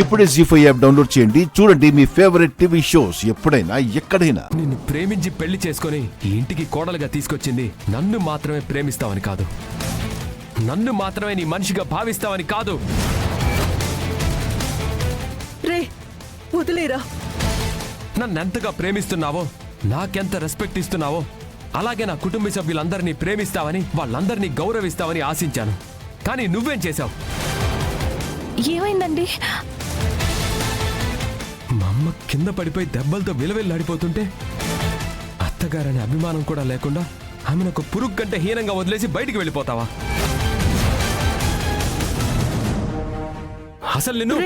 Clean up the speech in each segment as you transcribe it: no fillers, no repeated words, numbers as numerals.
ఇప్పుడే జీ5 app download చేయండి. చూడండి మీ ఫేవరెట్ టీవీ షోస్ ఎప్పుడైనా ఎక్కడైనా. నిన్ను ప్రేమించి పెళ్లి చేసుకుని ఈ ఇంటికి కోడలుగా తీసుకొచ్చింది నన్ను మాత్రమే ప్రేమిస్తావని కాదు, నన్ను మాత్రమే నీ మనిషిగా భావిస్తావని కాదు. రే వదిలేరా. నన్నెంతగా ప్రేమిస్తున్నావో, నాకెంత రెస్పెక్ట్ ఇస్తున్నావో అలాగే నా కుటుంబ సభ్యులందరినీ ప్రేమిస్తావని, వాళ్ళందరినీ గౌరవిస్తావని ఆశించాను. కానీ నువ్వేం చేశావు? ఏమైందండి? మా అమ్మ కింద పడిపోయి దెబ్బలతో విలవిల్లాడిపోతుంటే అత్తగారనే అభిమానం కూడా లేకుండా ఆమెను ఒక పురుగు కంటే హీనంగా వదిలేసి బయటికి వెళ్ళిపోతావా? అసలు నిన్ను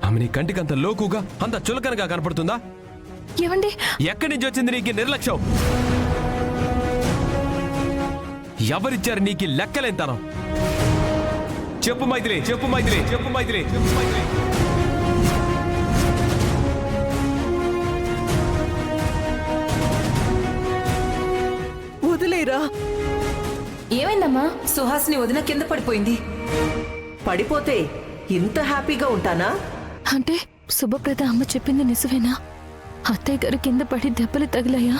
ఆమె నీ కంటికంత లోకుగా, అంత చులకనగా కనపడుతుందా? ఏమండి? ఎక్కడి నుంచి వచ్చింది నీకు నిర్లక్ష్యం? ఎవరిచ్చారు నీకు లెక్కలేంతనం? చెప్పు మైథిలి, చెప్పు మైథిలి, చెప్పు మైథిలి, చెప్పు మైథిలి. వదిలేరా. ఏమైందమ్మా? సుహాసిని వదిన కింద పడిపోయింది. పడిపోతే ఇంత హ్యాపీగా ఉంటానా? అంటే శుభప్రద అమ్మ చెప్పింది నిజమేనా? అత్తయ్య గారు కింద పడి దెబ్బలు తగిలాయా?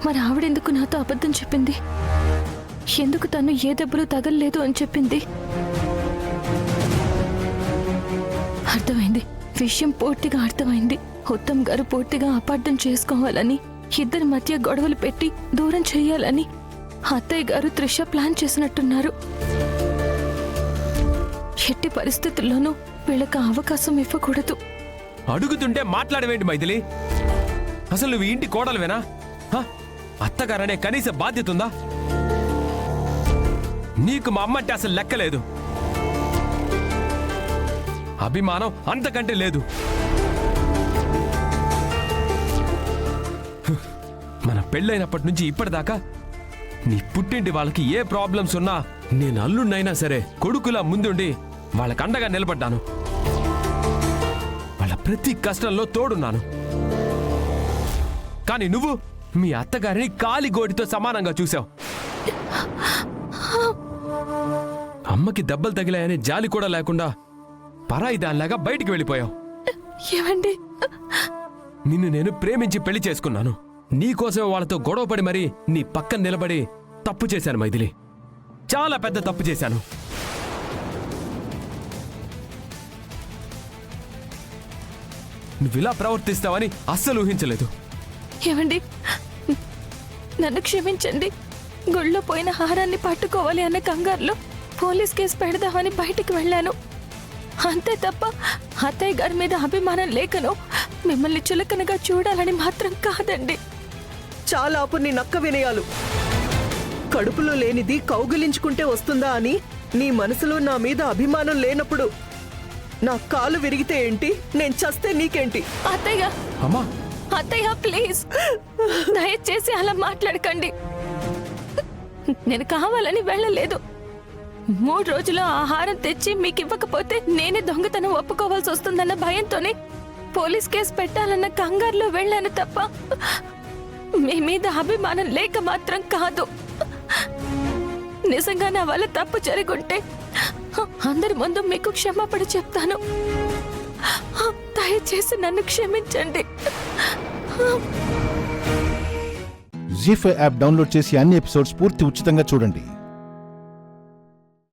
మరి ఆవిడెందుకు నాతో అబద్ధం చెప్పింది? ఎందుకు తను ఏ దెబ్బలు తగలలేదు అని చెప్పింది? అర్థమైంది, విషయం పూర్తిగా అర్థమైంది. ఉత్తమ్ గారు పూర్తిగా అపార్థం చేసుకోవాలని, ఇద్దరి మధ్య గొడవలు పెట్టి దూరం చెయ్యాలని అత్తయ్య గారు త్రిష ప్లాన్ చేసినట్టున్నారు. ఎట్టి పరిస్థితుల్లోనూ వీళ్ళకి అవకాశం ఇవ్వకూడదు. అడుగుతుంటే మాట్లాడవేంటి మైథిలి? అసలు నువ్వు ఇంటి కోడలువేనా? అత్తగారనే కనీస బాధ్యత ఉందా? నీకు మా అమ్మంటే అసలు లెక్కలేదు, అభిమానం అంతకంటే లేదు. మన పెళ్ళైనప్పటి నుంచి ఇప్పటిదాకా నీ పుట్టింటి వాళ్ళకి ఏ ప్రాబ్లమ్స్ ఉన్నా నేను అల్లుడినైనా సరే కొడుకులా ముందుండి వాళ్ళకి అండగా నిలబడ్డాను. వాళ్ళ ప్రతి కష్టంలో తోడున్నాను. కానీ నువ్వు మీ అత్తగారిని కాలిగోటితో సమానంగా చూశావు. అమ్మకి దెబ్బలు తగిలాయని జాలి కూడా లేకుండా పరాయి దానిలాగా బయటికి వెళ్ళిపోయావు. ఏమండి? నిన్ను నేను ప్రేమించి పెళ్లి చేసుకున్నాను. నీకోసమే వాళ్ళతో గొడవపడి మరీ నీ పక్కన నిలబడి తప్పు చేశాను మైథిలి, చాలా పెద్ద తప్పు చేశాను. నువ్విలా ప్రవర్తిస్తావని అస్సలు ఊహించలేదు. ఏమండి? నన్ను క్షమించండి. గుళ్ళో పోయిన హారాన్ని పట్టుకోవాలి అన్న కంగారులో పోలీస్ కేసు పెడదామని బయటికి వెళ్ళాను. అంతే తప్ప అత్తయ్య గారి మీద అభిమానం లేకను, మిమ్మల్ని చులకనగా చూడాలని మాత్రం కాదండి. చాలా ఆపు నీ నక్క వినయాలు. కడుపులో లేనిది కౌగిలించుకుంటే వస్తుందా అని నీ మనసులో నా మీద అభిమానం లేనప్పుడు నా కాలు విరిగితే ఏంటి, నేను చస్తే నీకేంటి? అత్తయ్య, అమ్మా, అత్తయ్య ప్లీజ్ దయచేసి అలా మాట్లాడకండి. నేను కావాలని వెళ్ళలేదు. 3 రోజులు ఆహారం తెచ్చి మీకు ఇవ్వకపోతే నేనే దొంగతనం ఒప్పుకోవాల్సి వస్తుందన్న భయంతోనే పోలీస్ కేసు పెట్టాలన్న కంగారులో వెళ్ళాను తప్ప మీ మీద అభిమానం లేక మాత్రం కాదు. నిజంగా నా వల్ల తప్పు జరుగుంటే అందరి ముందు మీకు క్షమాపణ చెప్తాను. దయచేసి నన్ను క్షమించండి. జీ5 యాప్ డౌన్లోడ్ చేసి అన్ని ఎపిసోడ్స్ పూర్తి ఉచితంగా చూడండి.